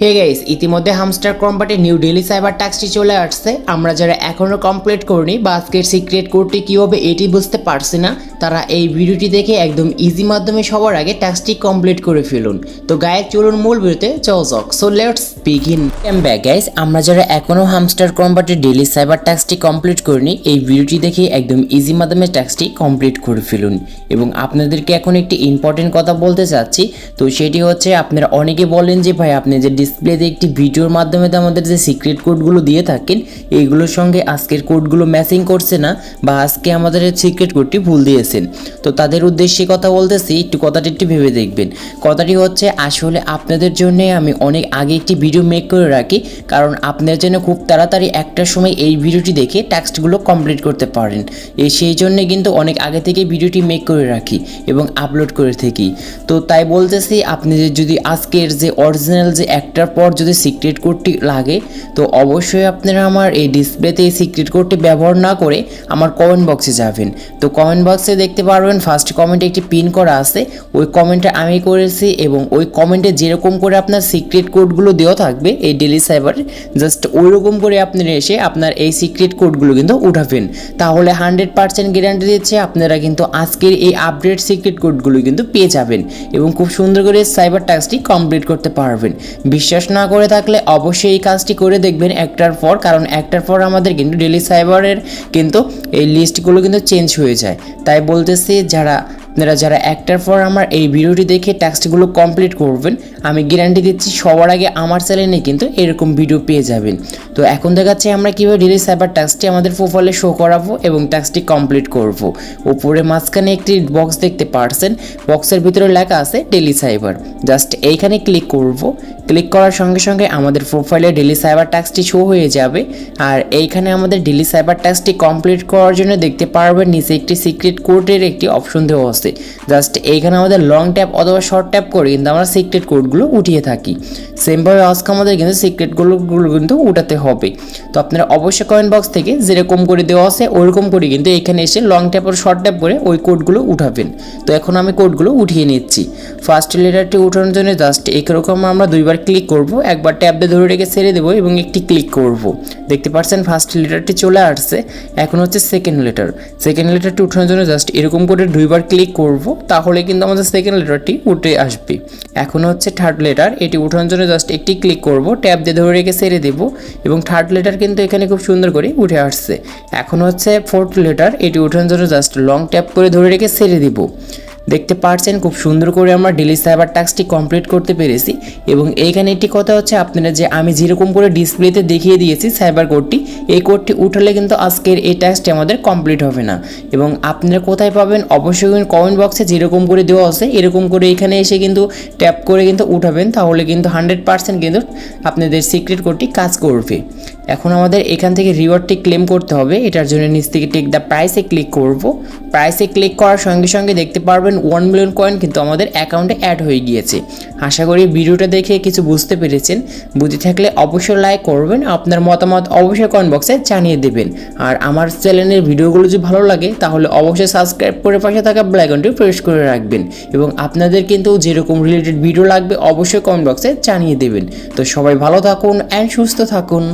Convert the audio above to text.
Hey guys, ইতিমধ্যে hamster কম্বাটে new daily cyber টাস্কটি চলে আসছে। আমরা যারা এখনো কমপ্লিট করিনি বা আজকের সিক্রেট কোডটি কী হবে এটি বুঝতে পারছি না, তারা এই ভিডিওটি দেখে একদম ইজি মাধ্যমে সবার আগে টাস্কটি কমপ্লিট করে ফেলুন। তো গাইস চলুন মূল ভিডিওতে যাওয়া যাক। So let's begin. Back guys, আমরা যারা এখনো হামস্টার কম্বাটে ডেইলি সাইবার টাস্কটি কমপ্লিট করিনি, এই ভিডিওটি দেখে একদম ইজি মাধ্যমে টাস্কটি কমপ্লিট করে ফেলুন। এবং আপনাদেরকে এখন একটি ইম্পর্টেন্ট কথা বলতে চাচ্ছি। তো সেটি হচ্ছে, আপনারা অনেকে বলেন যে ভাই আপনি যে ডিসপ্লেতে একটি ভিডিওর মাধ্যমে তো আমাদের যে সিক্রেট কোডগুলো দিয়ে থাকেন এইগুলোর সঙ্গে আজকের কোডগুলো ম্যাচিং করছে না, বা আজকে আমাদের সিক্রেট কোডটি ভুল দিয়েছেন। তো তাদের উদ্দেশ্যে কথা বলতেছি, কথাটি একটু ভেবে দেখবেন। কথাটি হচ্ছে, আসলে আপনাদের জন্য আমি অনেক আগে একটি ভিডিও মেক করে রাখি, কারণ আপনার জন্য খুব তাড়াতাড়ি একটার সময় এই ভিডিওটি দেখে টাস্কগুলো কমপ্লিট করতে পারেন। সেই জন্য কিন্তু অনেক আগে থেকে ভিডিওটি মেক করে রাখি এবং আপলোড করে থাকি। তো তাই বলতেছি, আপনি যদি আজকের যে অরিজিনাল যে একটার পর যদি সিক্রেট কোডটি লাগে, তো অবশ্যই আপনারা আমার এই ডিসপ্লেতে এই সিক্রেট কোডটি ব্যবহার না করে আমার কমেন্ট বক্সে যাবেন। তো কমেন্ট বক্সে দেখতে পারবেন ফার্স্ট কমেন্টে একটি পিন করা আছে, ওই কমেন্টটা আমি করেছি, এবং ওই কমেন্টে যেরকম করে আপনার সিক্রেট কোডগুলো দেওয়া থাকবে এই ডেইলি সাইবারে, জাস্ট ওই রকম করে আপনারা এসে আপনার এই সিক্রেট কোডগুলো কিন্তু উঠাবেন। তাহলে 100% গ্যারান্টি দিচ্ছে আপনারা কিন্তু আজকের এই আপডেট সিক্রেট কোডগুলো কিন্তু পেয়ে যাবেন এবং খুব সুন্দর করে সাইবার টাস্কটি কমপ্লিট করতে পারবেন। বিশ্বাস না করে থাকলে অবশ্যই এই কাজটি করে দেখবেন একটার পর, কারণ একটার পর আমাদের কিন্তু ডেইলি সাইবারের কিন্তু এই লিস্টগুলো কিন্তু চেঞ্জ হয়ে যায়। তাই বলতেছি, যারা একটার পর আমার এই ভিডিওটি দেখে টাস্কগুলো কমপ্লিট করবেন, আমি গ্যারান্টি দিচ্ছি সবার আগে আমার চ্যানেলে কিন্তু এরকম ভিডিও পেয়ে যাবেন। তো এখন দেখাচ্ছি আমরা কীভাবে ডেইলি সাইবার টাস্কটি আমাদের প্রোফাইলে শো করাবো এবং টাস্কটি কমপ্লিট করব। উপরে মাঝখানে একটি বক্স দেখতে পাচ্ছেন, বক্সের ভিতরে লেখা আছে ডেইলি সাইবার। জাস্ট এইখানে ক্লিক করব। ক্লিক করার সঙ্গে সঙ্গে আমাদের প্রোফাইলে ডেইলি সাইবার টাস্কটি শো হয়ে যাবে। আর এইখানে আমাদের ডেইলি সাইবার টাস্কটি কমপ্লিট করার জন্য দেখতে পারবেন নিচে একটি সিক্রেট কোডের একটি অপশন দেওয়া আছে। জাস্ট এইখানে আমাদের লং ট্যাপ অথবা শর্ট ট্যাপ করে কিন্তু আমরা সিক্রেট কোডগুলো উঠিয়ে থাকি। সেমভাবে আজকে আমাদের কিন্তু সিক্রেটগুলো কিন্তু উঠাতে হবে। তো আপনারা অবশ্যই কমেন্ট বক্স থেকে যেরকম করে দেওয়া আছে ওইরকম করে কিন্তু এখানে এসে লং ট্যাপ আর শর্ট ট্যাপ করে ওই কোডগুলো উঠাবেন। তো এখন আমি কোডগুলো উঠিয়ে নিচ্ছি। ফার্স্ট লেটারটি উঠানোর জন্য জাস্ট এরকম আমরা দুইবার ক্লিক করব, একবার ট্যাব দিয়ে ধরে রেখে ছেড়ে দেবো এবং একটি ক্লিক করব। দেখতে পাচ্ছেন ফার্স্ট লেটারটি চলে আসছে। এখন হচ্ছে সেকেন্ড লেটারটি উঠানোর জন্য জাস্ট এরকম করে দুইবার ক্লিক করব, তাহলে কিন্তু আমাদের সেকেন্ড লেটারটি উঠে আসবে। এখন হচ্ছে থার্ড লেটার, এটি উঠানোর জন্য জাস্ট একটি ক্লিক করব, ট্যাব দিয়ে ধরে রেখে ছেড়ে দেবো এবং থার্ড লেটার কিন্তু এখানে খুব সুন্দর করে উঠে আসছে। এখন হচ্ছে ফোর্থ লেটার, এটি উঠানোর জন্য জাস্ট লং ট্যাপ করে ধরে রেখে ছেড়ে দিব। দেখতে পাচ্ছেন খুব সুন্দর করে আমরা ডেইলি সাইবার টাস্কটি কমপ্লিট করতে পেরেছি। এবং এইখানে একটি কথা হচ্ছে, আপনারা যে আমি যেরকম করে ডিসপ্লেতে দেখিয়ে দিয়েছি সাইবার কোডটি, এই কোডটি উঠালে কিন্তু আজকের এই টাস্কটি আমাদের কমপ্লিট হবে না। এবং আপনারা কোথায় পাবেন অবশ্যই কমেন্ট বক্সে যেরকম করে দেওয়া আছে এরকম করে এখানে এসে কিন্তু ট্যাপ করে কিন্তু উঠাবেন, তাহলে কিন্তু 100% কিন্তু আপনাদের সিক্রেট কোডটি কাজ করবে। এখন আমাদের এখান থেকে রিওয়ার্ডটি ক্লেম করতে হবে। এটার জন্য নিচ থেকে টেক দ্য প্রাইসে ক্লিক করব। প্রাইসে ক্লিক করার সঙ্গে সঙ্গে দেখতে পারবেন 1 মিলিয়ন কয়েন কিন্তু আমাদের অ্যাকাউন্টে অ্যাড হয়ে গিয়েছে। আশা করি ভিডিওটা দেখে কিছু বুঝতে পেরেছেন। বুঝে থাকলে অবশ্যই লাইক করবেন, আপনার মতামত অবশ্যই কমেন্ট বক্সে জানিয়ে দেবেন। আর আমার চ্যানেলের ভিডিওগুলো যদি ভালো লাগে তাহলে অবশ্যই সাবস্ক্রাইব করে পাশে থাকা বেল আইকনটি প্রেস করে রাখবেন। এবং আপনাদের কিন্তু যেরকম রিলেটেড ভিডিও লাগবে অবশ্যই কমেন্ট বক্সে জানিয়ে দেবেন। তো সবাই ভালো থাকুন অ্যান্ড সুস্থ থাকুন।